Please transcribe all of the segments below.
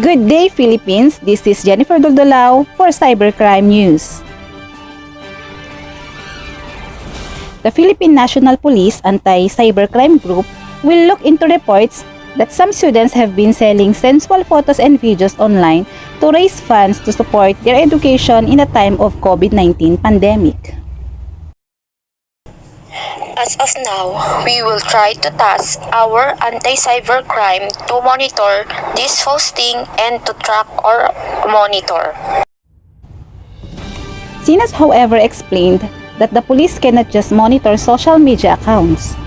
Good day, Philippines. This is Jennifer Doldolao for Cybercrime News. The Philippine National Police Anti-Cybercrime Group will look into reports that some students have been selling sensual photos and videos online to raise funds to support their education in a time of COVID-19 pandemic. As of now, we will try to task our anti-cybercrime to monitor this posting and to track or monitor. Sinas, however, explained that the police cannot just monitor social media accounts.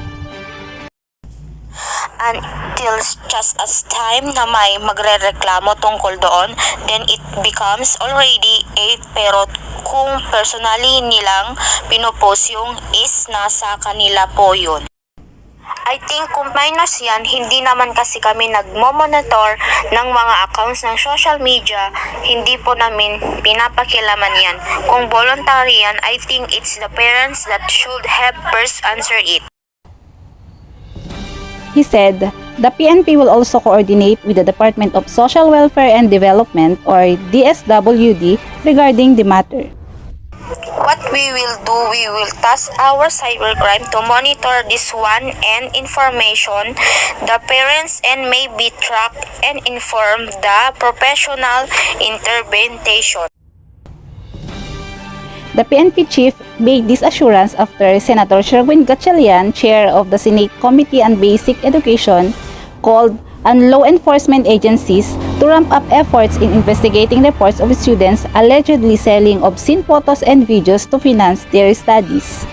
Until just as time na may magrereklamo tungkol doon, then it becomes already a pero kung personally nilang pinopost yung is nasa kanila po yun. I think kung minus yan, hindi naman kasi kami nagmo-monitor ng mga accounts ng social media, hindi po namin pinapakilaman yan. Kung voluntary yan, I think it's the parents that should have first answer it. He said, the PNP will also coordinate with the Department of Social Welfare and Development or DSWD regarding the matter. What we will do, we will task our cybercrime to monitor this one and information the parents and maybe track and inform the professional intervention. The PNP chief made this assurance after Senator Sherwin Gatchalian, chair of the Senate Committee on Basic Education, called on law enforcement agencies to ramp up efforts in investigating reports of students allegedly selling obscene photos and videos to finance their studies.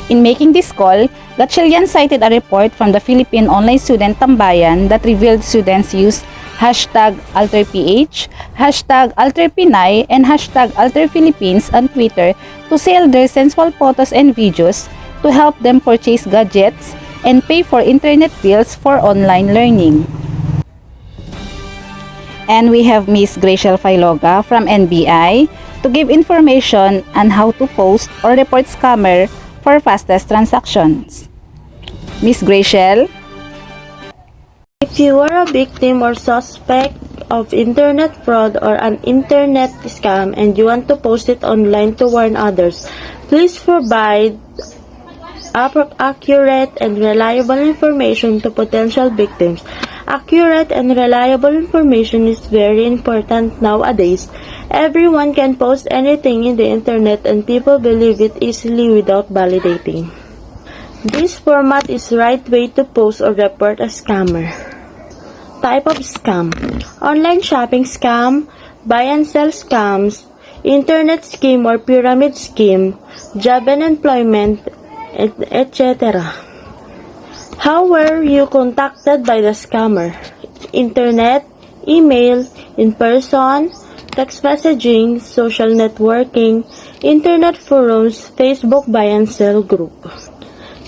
In making this call, Gatchalian cited a report from the Philippine Online Student Tambayan that revealed students use #AlterPH, #AlterPinay, and #AlterPhilippines on Twitter to sell their sensual photos and videos to help them purchase gadgets and pay for internet bills for online learning. And we have Ms. Graciel Failoga from NBI to give information on how to post or report scammer for fastest transactions. Ms. Graciel? If you are a victim or suspect of internet fraud or an internet scam and you want to post it online to warn others, please provide accurate and reliable information to potential victims. Accurate and reliable information is very important nowadays. Everyone can post anything in the internet and people believe it easily without validating. This format is the right way to post or report a scammer. Type of scam: online shopping scam, buy and sell scams, internet scheme or pyramid scheme, job and employment, etc. How were you contacted by the scammer? Internet, email, in person, text messaging, social networking, internet forums, Facebook buy and sell group.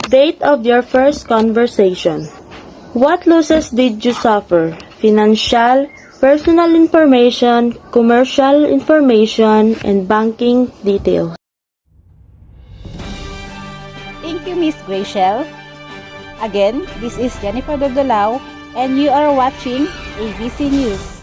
Date of your first conversation. What losses did you suffer? Financial, personal information, commercial information, and banking details. Thank you, Ms. Graciel. Again, this is Jennifer Doldolao and you are watching ABC News.